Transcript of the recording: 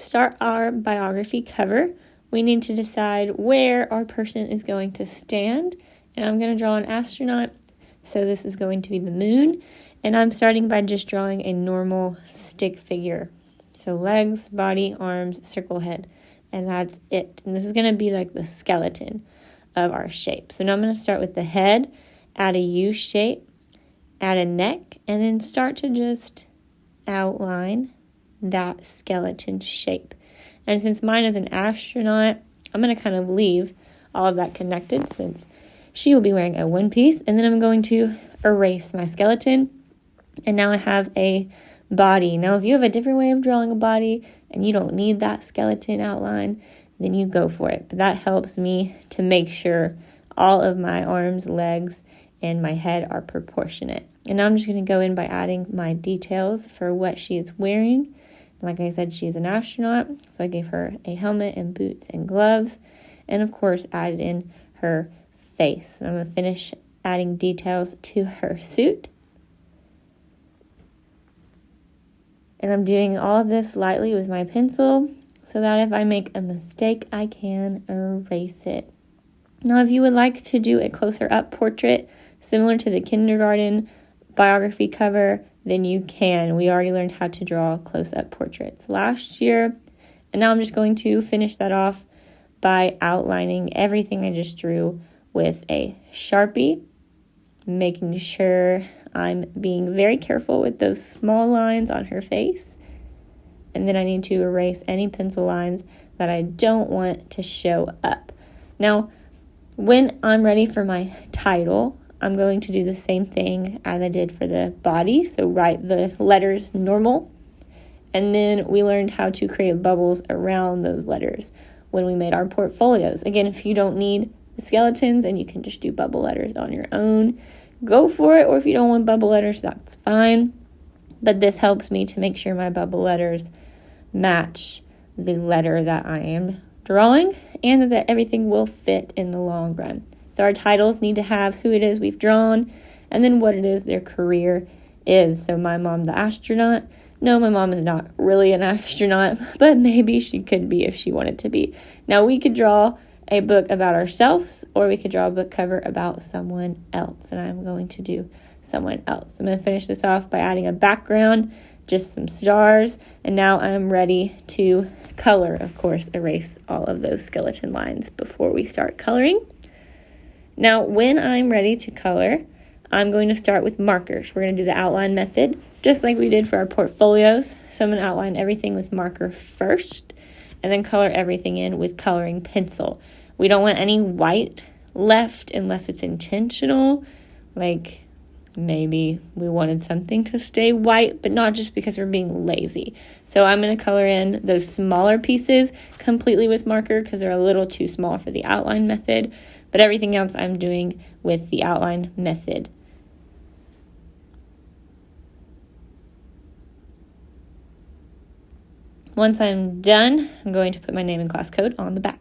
start our biography cover, we need to decide where our person is going to stand. And I'm going to draw an astronaut. So this is going to be the moon. And I'm starting by just drawing a normal stick figure. So legs, body, arms, circle head. And that's it. And this is going to be like the skeleton of our shape. So now I'm going to start with the head, add a U shape, add a neck, and then start to just outline that skeleton shape. And since mine is an astronaut, I'm going to kind of leave all of that connected since she will be wearing a one piece. And then I'm going to erase my skeleton. And now I have a body. Now, if you have a different way of drawing a body and you don't need that skeleton outline, then you go for it. But that helps me to make sure all of my arms, legs, and my head are proportionate. And now I'm just going to go in by adding my details for what she is wearing. Like I said, she's an astronaut, so I gave her a helmet and boots and gloves, and of course added in her face. I'm going to finish adding details to her suit. And I'm doing all of this lightly with my pencil so that if I make a mistake, I can erase it. Now, if you would like to do a closer up portrait similar to the kindergarten biography cover, then you can. We already learned how to draw close up portraits last year. And now I'm just going to finish that off by outlining everything I just drew with a Sharpie, making sure I'm being very careful with those small lines on her face. And then I need to erase any pencil lines that I don't want to show up. Now, when I'm ready for my title, I'm going to do the same thing as I did for the body. So write the letters normal. And then we learned how to create bubbles around those letters when we made our portfolios. Again, if you don't need the skeletons and you can just do bubble letters on your own, go for it. Or if you don't want bubble letters, that's fine. But this helps me to make sure my bubble letters match the letter that I am drawing and that everything will fit in the long run. So our titles need to have who it is we've drawn and then what it is their career is. So my mom, the astronaut. No, my mom is not really an astronaut, but maybe she could be if she wanted to be. Now, we could draw a book about ourselves or we could draw a book cover about someone else, and I'm going to do someone else. I'm going to finish this off by adding a background, just some stars, and now I'm ready to color. Of course, erase all of those skeleton lines before we start coloring. Now, when I'm ready to color, I'm going to start with markers. We're going to do the outline method, just like we did for our portfolios. So I'm going to outline everything with marker first, and then color everything in with coloring pencil. We don't want any white left unless it's intentional, like maybe we wanted something to stay white, but not just because we're being lazy. So I'm going to color in those smaller pieces completely with marker because they're a little too small for the outline method, but everything else I'm doing with the outline method. Once I'm done, I'm going to put my name and class code on the back.